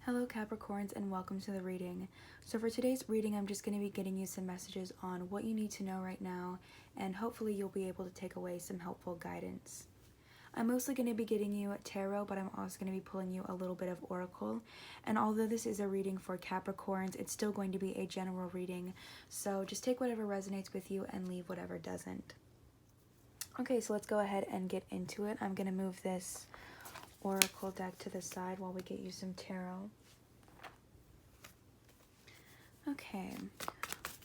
Hello Capricorns and welcome to the reading. So for today's reading, I'm just going to be getting you some messages on what you need to know right now, and hopefully you'll be able to take away some helpful guidance. I'm mostly going to be getting you tarot, but I'm also going to be pulling you a little bit of oracle. And although this is a reading for Capricorns, it's still going to be a general reading. So just take whatever resonates with you and leave whatever doesn't. Okay, so let's go ahead and get into it. I'm going to move this oracle deck to the side while we get you some tarot. Okay,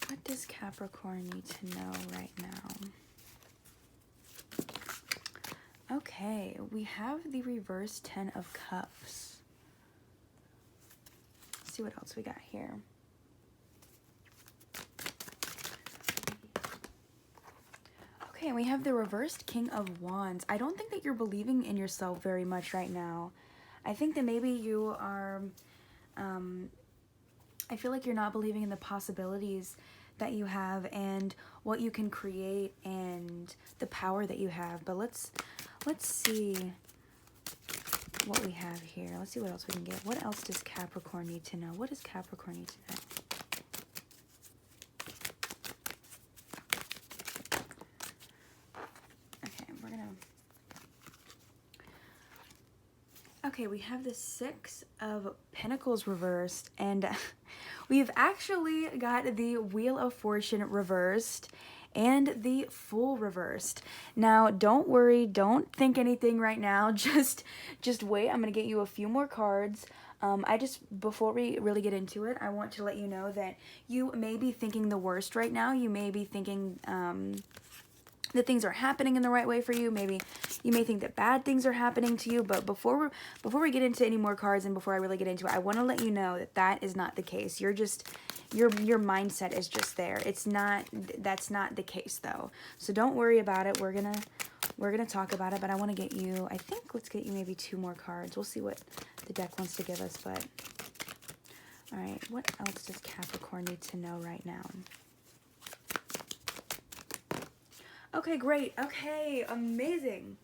what does Capricorn need to know right now? Okay, we have the reverse 10 of Cups. Let's see what else we got here. Okay, we have the reversed King of Wands. I don't think that you're believing in yourself very much right now. I think that maybe you are, I feel like you're not believing in the possibilities that you have and what you can create and the power that you have. But let's see what we have here. Let's see what else we can get. What else does Capricorn need to know? What does Capricorn need to know? Okay, we have the Six of Pentacles reversed, and we've actually got the Wheel of Fortune reversed and the Fool reversed. Now, don't worry, don't think anything right now. Just wait. I'm going to get you a few more cards. Before we really get into it, I want to let you know that you may be thinking the worst right now. You may be thinking, that things are happening in the right way for you. Maybe you may think that bad things are happening to you, but before we get into any more cards and before I really get into it, I want to let you know that that is not the case. You're just, your mindset is just there. It's not, that's not the case though. So don't worry about it. We're gonna talk about it, but I want to get you, I think let's get you maybe 2 more cards. We'll see what the deck wants to give us, but all right, what else does Capricorn need to know right now? Okay, great. Okay, amazing.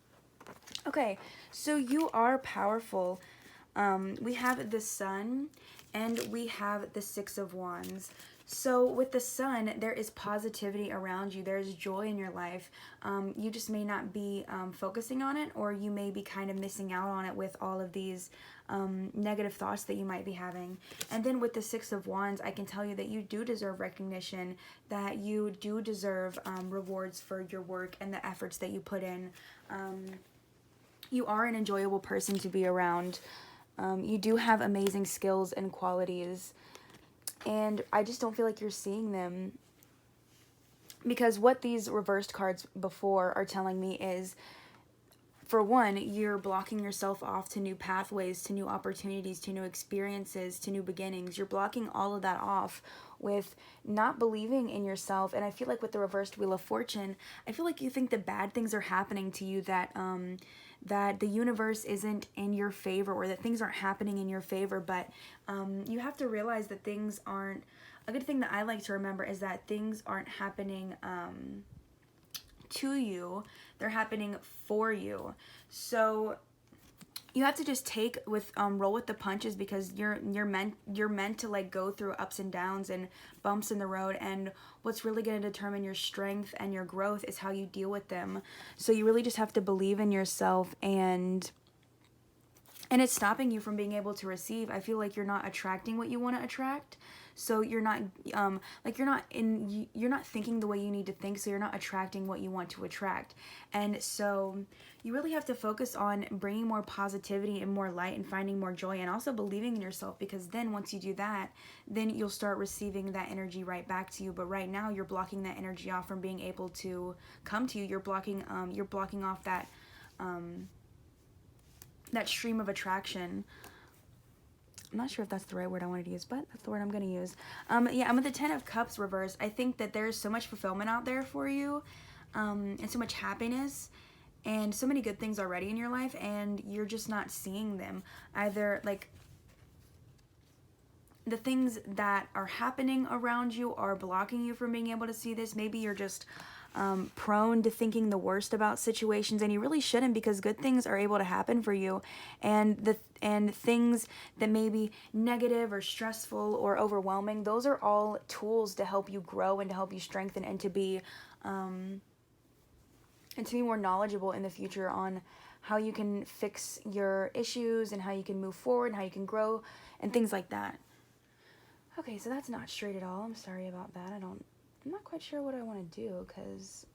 Okay, so you are powerful. We have the Sun and we have the Six of Wands. So with the Sun, there is positivity around you. There's joy in your life. You just may not be focusing on it, or you may be kind of missing out on it with all of these negative thoughts that you might be having. And then with the Six of Wands, I can tell you that you do deserve recognition, that you do deserve rewards for your work and the efforts that you put in. You are an enjoyable person to be around. You do have amazing skills and qualities, and I just don't feel like you're seeing them, because what these reversed cards before are telling me is, for one, you're blocking yourself off to new pathways, to new opportunities, to new experiences, to new beginnings. You're blocking all of that off with not believing in yourself. And I feel like with the reversed Wheel of Fortune, I feel like you think that bad things are happening to you, that that the universe isn't in your favor, or that things aren't happening in your favor. But you have to realize that things aren't, a good thing that I like to remember is that things aren't happening to you, they're happening for you. So you have to just roll with the punches, because you're meant to like go through ups and downs and bumps in the road, and what's really going to determine your strength and your growth is how you deal with them. So you really just have to believe in yourself, and it's stopping you from being able to receive. I feel like you're not attracting what you want to attract. So you're not you're not thinking the way you need to think, so you're not attracting what you want to attract. And so you really have to focus on bringing more positivity and more light and finding more joy, and also believing in yourself, because then once you do that, then you'll start receiving that energy right back to you. But right now you're blocking that energy off from being able to come to you. You're blocking off that that stream of attraction. I'm not sure if that's the right word I wanted to use, but that's the word I'm going to use. Yeah, I'm with the 10 of Cups reversed. I think that there's so much fulfillment out there for you, and so much happiness, and so many good things already in your life, and you're just not seeing them. Either, like, the things that are happening around you are blocking you from being able to see this. Maybe you're just prone to thinking the worst about situations, and you really shouldn't, because good things are able to happen for you, and things that may be negative or stressful or overwhelming, those are all tools to help you grow and to help you strengthen and to be more knowledgeable in the future on how you can fix your issues and how you can move forward and how you can grow and things like that. Okay, so that's not straight at all. I'm sorry about that. I'm not quite sure what I want to do, because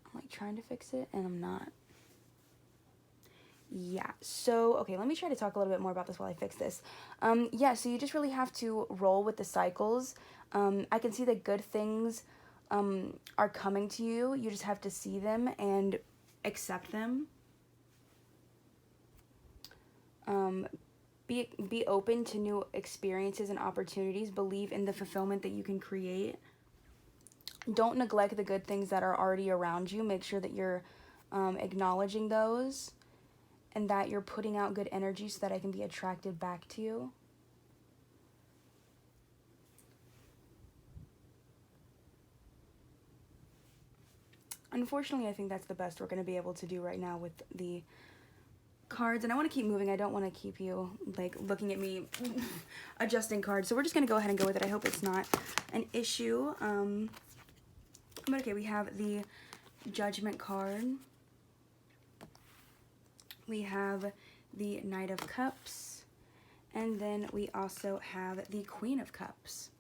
I'm like trying to fix it and I'm not. Yeah, so, okay, let me try to talk a little bit more about this while I fix this. Yeah, so you just really have to roll with the cycles. I can see that good things are coming to you. You just have to see them and accept them. Be open to new experiences and opportunities. Believe in the fulfillment that you can create. Don't neglect the good things that are already around you. Make sure that you're acknowledging those and that you're putting out good energy so that I can be attracted back to you. Unfortunately, I think that's the best we're going to be able to do right now with the cards, and I want to keep moving. I don't want to keep you like looking at me adjusting cards, so we're just going to go ahead and go with it. I hope it's not an issue. But okay, we have the Judgment card. We have the Knight of Cups, and then we also have the Queen of Cups.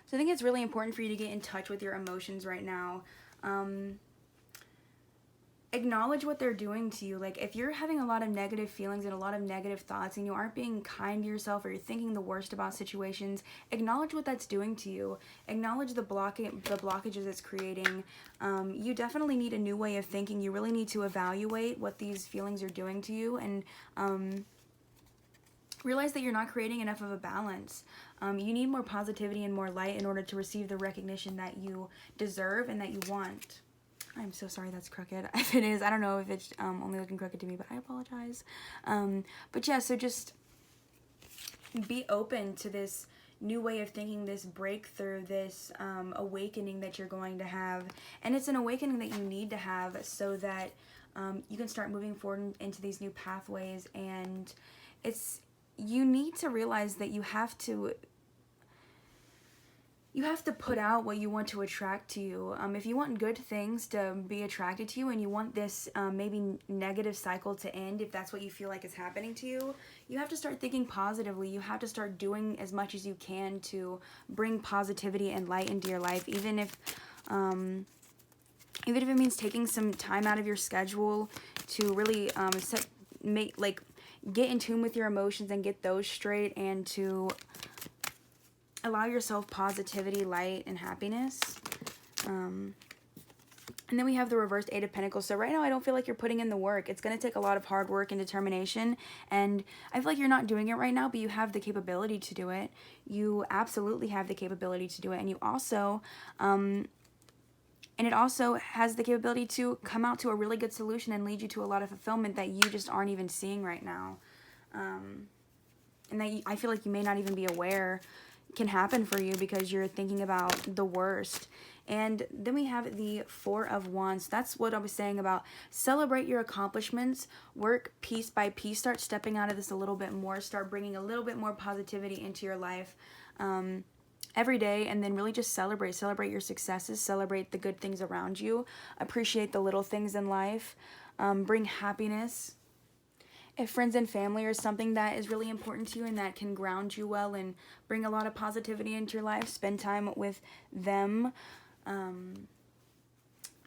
So I think it's really important for you to get in touch with your emotions right now. Acknowledge what they're doing to you. Like, if you're having a lot of negative feelings and a lot of negative thoughts and you aren't being kind to yourself, or you're thinking the worst about situations, acknowledge what that's doing to you. Acknowledge the blockages it's creating. You definitely need a new way of thinking. You really need to evaluate what these feelings are doing to you, and realize that you're not creating enough of a balance. You need more positivity and more light in order to receive the recognition that you deserve and that you want. I'm so sorry that's crooked. If it is, I don't know if it's only looking crooked to me, but I apologize. But yeah, so just be open to this new way of thinking, this breakthrough, this awakening that you're going to have. And it's an awakening that you need to have so that you can start moving forward into these new pathways. And you need to realize that you have to put out what you want to attract to you. If you want good things to be attracted to you, and you want this maybe negative cycle to end, if that's what you feel like is happening to you, you have to start thinking positively. You have to start doing as much as you can to bring positivity and light into your life, even if it means taking some time out of your schedule to really get in tune with your emotions and get those straight, and to allow yourself positivity, light, and happiness. And then we have the reversed Eight of Pentacles. So right now I don't feel like you're putting in the work. It's going to take a lot of hard work and determination. And I feel like you're not doing it right now, but you have the capability to do it. You absolutely have the capability to do it. And you also, and it also has the capability to come out to a really good solution and lead you to a lot of fulfillment that you just aren't even seeing right now. And that I feel like you may not even be aware can happen for you because you're thinking about the worst. And then we have the Four of Wands. That's what I was saying about celebrate your accomplishments, work piece by piece, start stepping out of this a little bit more, start bringing a little bit more positivity into your life every day, and then really just celebrate your successes, celebrate the good things around you, appreciate the little things in life, bring happiness. If friends and family are something that is really important to you and that can ground you well and bring a lot of positivity into your life, spend time with them. And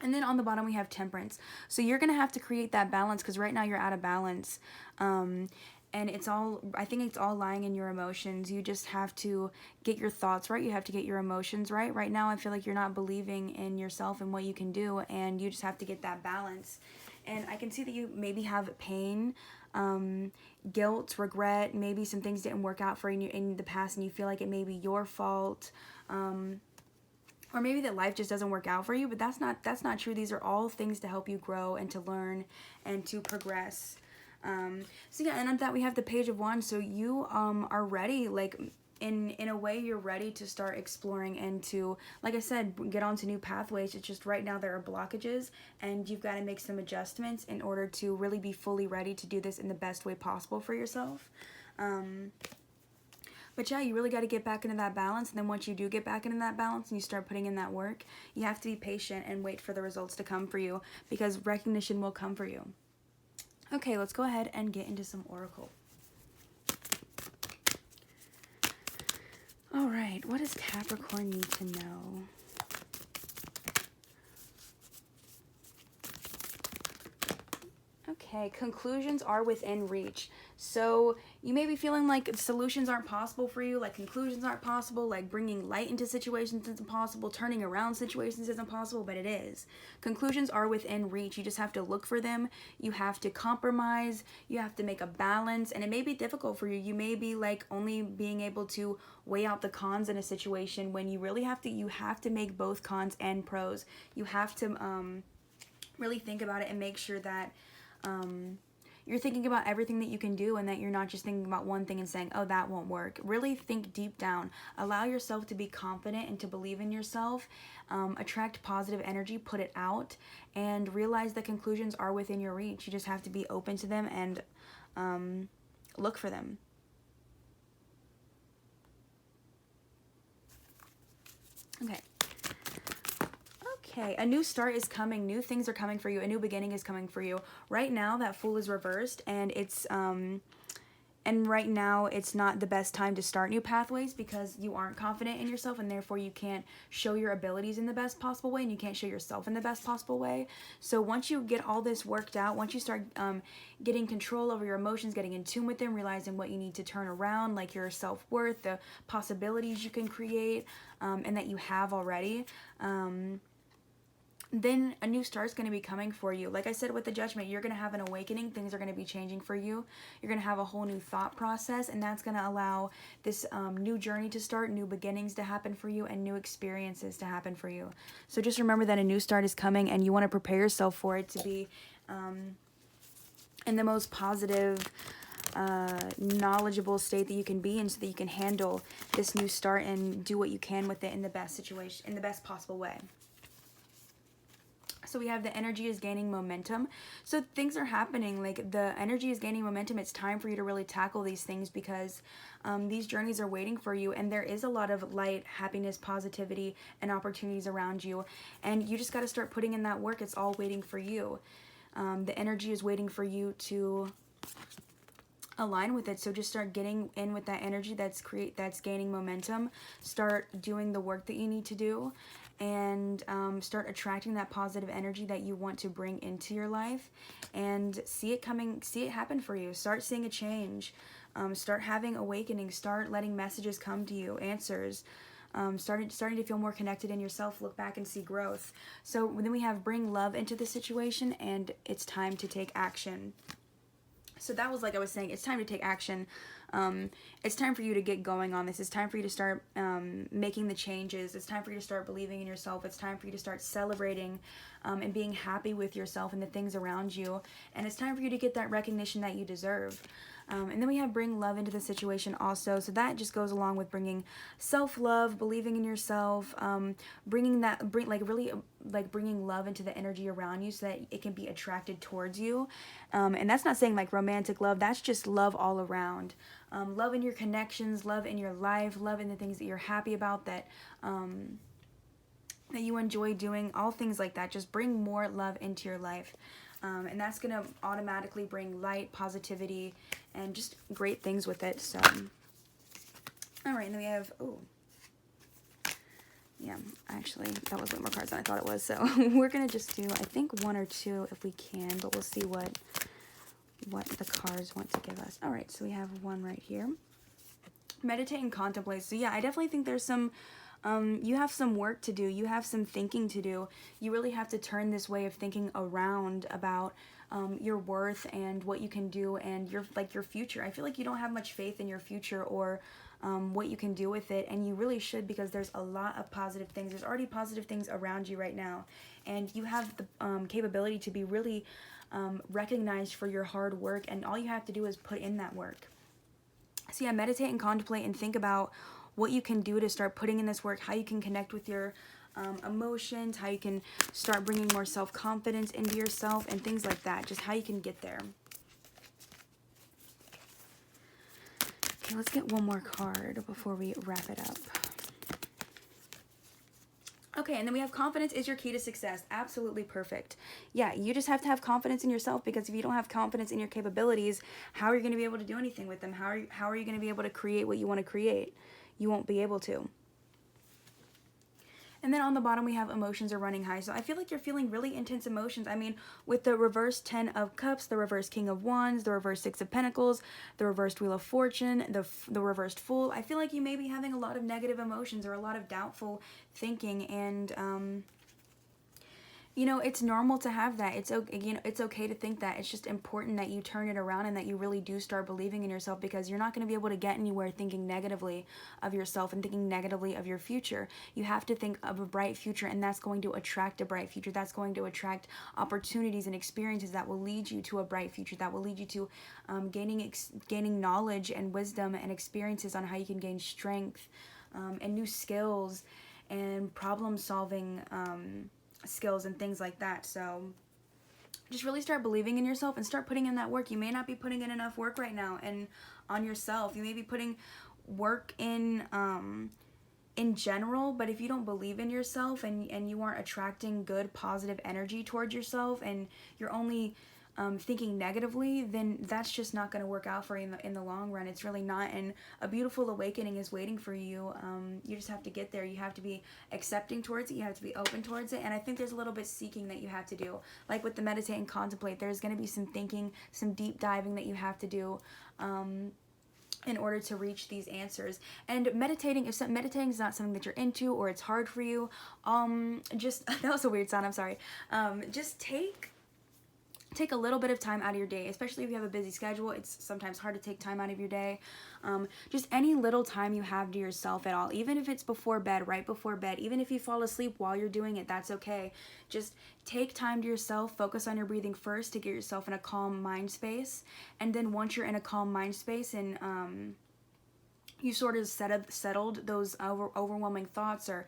then on the bottom we have Temperance. So you're going to have to create that balance, because right now you're out of balance. And I think it's all lying in your emotions. You just have to get your thoughts right. You have to get your emotions right. Right now I feel like you're not believing in yourself and what you can do, and you just have to get that balance. And I can see that you maybe have pain, guilt, regret, maybe some things didn't work out for you in the past and you feel like it may be your fault, or maybe that life just doesn't work out for you, but that's not true. These are all things to help you grow and to learn and to progress. So yeah, and on that we have the Page of Wands. So you are ready, like in a way, you're ready to start exploring and to, like I said, get onto new pathways. It's just right now there are blockages, and you've got to make some adjustments in order to really be fully ready to do this in the best way possible for yourself. But yeah, you really got to get back into that balance. And then once you do get back into that balance and you start putting in that work, you have to be patient and wait for the results to come for you, because recognition will come for you. Okay, let's go ahead and get into some oracle. All right, what does Capricorn need to know? Okay, conclusions are within reach. So you may be feeling like solutions aren't possible for you, like conclusions aren't possible, like bringing light into situations isn't possible, turning around situations isn't possible, but it is. Conclusions are within reach. You just have to look for them. You have to compromise. You have to make a balance, and it may be difficult for you. You may be like only being able to weigh out the cons in a situation when you really have to make both cons and pros. You have to really think about it and make sure that you're thinking about everything that you can do, and that you're not just thinking about one thing and saying, oh, that won't work. Really think deep down. Allow yourself to be confident and to believe in yourself. Attract positive energy, put it out, and realize that conclusions are within your reach. You just have to be open to them and look for them. Okay. Okay, a new start is coming. New things are coming for you. A new beginning is coming for you. Right now, that Fool is reversed, and right now it's not the best time to start new pathways, because you aren't confident in yourself, and therefore you can't show your abilities in the best possible way, and you can't show yourself in the best possible way. So once you get all this worked out, once you start getting control over your emotions, getting in tune with them, realizing what you need to turn around, like your self-worth, the possibilities you can create, and that you have already, then a new start is going to be coming for you. Like I said, with the Judgment, you're going to have an awakening. Things are going to be changing for you. You're going to have a whole new thought process, and that's going to allow this new journey to start, new beginnings to happen for you, and new experiences to happen for you. So just remember that a new start is coming, and you want to prepare yourself for it to be in the most positive, knowledgeable state that you can be in, so that you can handle this new start and do what you can with it in the best situation, in the best possible way. So we have the energy is gaining momentum. So things are happening, like the energy is gaining momentum. It's time for you to really tackle these things, because these journeys are waiting for you, and there is a lot of light, happiness, positivity, and opportunities around you, and you just got to start putting in that work. It's all waiting for you. The energy is waiting for you to align with it. So just start getting in with that energy that's gaining momentum. Start doing the work that you need to do, and start attracting that positive energy that you want to bring into your life, and see it happen for you. Start seeing a change. Start having awakenings. Start letting messages come to you, answers. Starting to feel more connected in yourself. Look back and see growth. So then we have bring love into the situation, and it's time to take action. So that was, like I was saying, it's time to take action. It's time for you to get going on this. It's time for you to start making the changes. It's time for you to start believing in yourself. It's time for you to start celebrating and being happy with yourself and the things around you. And it's time for you to get that recognition that you deserve. And then we have bring love into the situation also. So that just goes along with bringing self-love, believing in yourself, bringing love into the energy around you, so that it can be attracted towards you. And that's not saying like romantic love. That's just love all around. Love in your connections, love in your life, love in the things that you're happy about, that you enjoy doing, all things like that. Just bring more love into your life. And that's going to automatically bring light, positivity, and just great things with it. So, all right, and then we have, yeah, actually, that was way more cards than I thought it was. So we're going to just do, I think, one or two if we can, but we'll see what the cards want to give us. All right, so we have one right here. Meditate and contemplate. So yeah, I definitely think there's some, you have some work to do. You have some thinking to do. You really have to turn this way of thinking around about your worth and what you can do and your future. I feel like you don't have much faith in your future or what you can do with it, and you really should, because there's a lot of positive things. There's already positive things around you right now, and you have the capability to be really recognized for your hard work, and all you have to do is put in that work. So yeah, meditate and contemplate and think about what you can do to start putting in this work, how you can connect with your emotions, how you can start bringing more self-confidence into yourself and things like that, just how you can get there. Okay, let's get one more card before we wrap it up. Okay, and then we have confidence is your key to success. Absolutely perfect. Yeah, you just have to have confidence in yourself, because if you don't have confidence in your capabilities, how are you going to be able to do anything with them? How are you going to be able to create what you want to create? You won't be able to. And then on the bottom, we have emotions are running high. So I feel like you're feeling really intense emotions. I mean, with the reverse 10 of Cups, the reverse King of Wands, the reverse 6 of Pentacles, the reversed Wheel of Fortune, the reversed Fool, I feel like you may be having a lot of negative emotions or a lot of doubtful thinking. And, you know, it's normal to have that. It's okay, you know, it's okay to think that. It's just important that you turn it around and that you really do start believing in yourself, because you're not going to be able to get anywhere thinking negatively of yourself and thinking negatively of your future. You have to think of a bright future, and that's going to attract a bright future. That's going to attract opportunities and experiences that will lead you to a bright future, that will lead you to gaining knowledge and wisdom and experiences on how you can gain strength and new skills and problem solving skills and things like that. So just really start believing in yourself and start putting in that work. You may not be putting in enough work right now and on yourself. You may be putting work in general, but if you don't believe in yourself and you aren't attracting good positive energy towards yourself, and you're only thinking negatively, then that's just not going to work out for you in the long run. It's really not. And a beautiful awakening is waiting for you. You just have to get there. You have to be accepting towards it. You have to be open towards it. And I think there's a little bit seeking that you have to do. Like with the meditate and contemplate, there's going to be some thinking, some deep diving that you have to do in order to reach these answers. And meditating, if meditating is not something that you're into or it's hard for you, just that was a weird sound, I'm sorry. Just take a little bit of time out of your day, especially if you have a busy schedule. It's sometimes hard to take time out of your day. Just any little time you have to yourself at all, even if it's before bed, right before bed, even if you fall asleep while you're doing it, that's okay. Just take time to yourself, focus on your breathing first to get yourself in a calm mind space. And then once you're in a calm mind space and you sort of settled those overwhelming thoughts or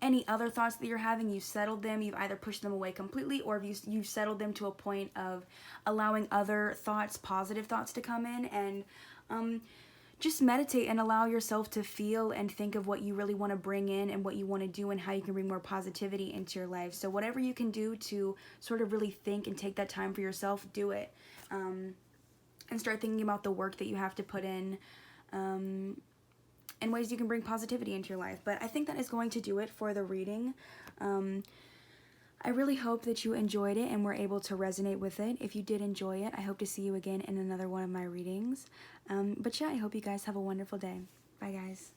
any other thoughts that you're having, you've settled them, you've either pushed them away completely, or you've settled them to a point of allowing other thoughts, positive thoughts, to come in. And just meditate and allow yourself to feel and think of what you really want to bring in and what you want to do and how you can bring more positivity into your life. So whatever you can do to sort of really think and take that time for yourself, do it. And start thinking about the work that you have to put in, and ways you can bring positivity into your life. But I think that is going to do it for the reading. I really hope that you enjoyed it and were able to resonate with it. If you did enjoy it, I hope to see you again in another one of my readings. But yeah, I hope you guys have a wonderful day. Bye, guys.